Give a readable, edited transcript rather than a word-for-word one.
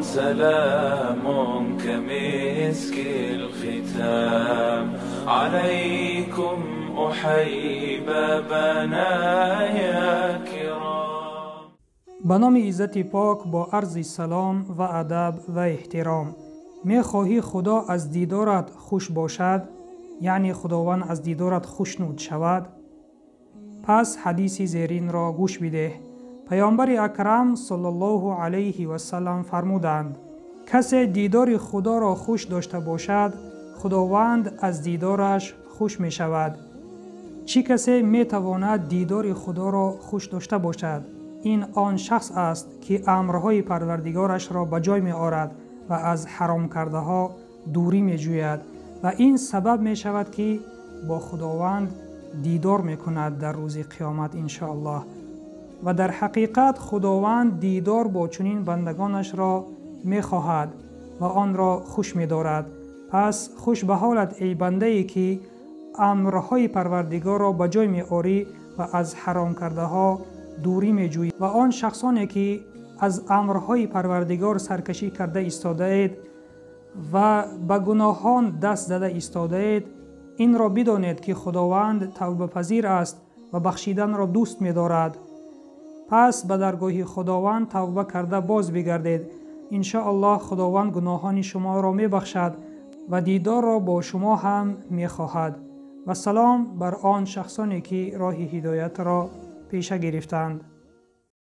سلام كمسك الختام عليكم أحيب بنايا كرام. به نام عزت پاک با عرض سلام و ادب و احترام. می خواهی خدا از دیدارت خوش باشد، یعنی خداوند از دیدارت خوشنود شود؟ پس حدیث زیرین را گوش بده. پیامبر اکرم صلی الله علیه و سلم فرمودند: کسی دیدار خدا را خوش داشته باشد، خداوند از دیدارش خوش می شود. چی کسی می تواند دیدار خدا را خوش داشته باشد؟ این آن شخص است که امرهای پروردگارش را به جای می آورد و از حرام کرده ها دوری می جوید و این سبب می شود که با خداوند دیدار می کند در روز قیامت انشاءالله. و در حقیقت خداوند دیدار با چنین بندگانش را می خواهد و آن را خوش می دارد. پس خوش به حالت ای بنده ای که امرهای پروردگار را به جای می آوری و از حرام کرده ها دوری می جویی. و آن شخصانی که از امرهای پروردگار سرکشی کرده ایستاده اید و به گناهان دست زده ایستاده اید، این را بدانید که خداوند توبه پذیر است و بخشیدن را دوست می دارد. پس به درگاه خداوند توبه کرده باز بگردید. انشاءالله خداوند گناهان شما را می بخشد و دیدار را با شما هم می خواهد. و سلام بر آن شخصانی که راه هدایت را پیشه گرفتند.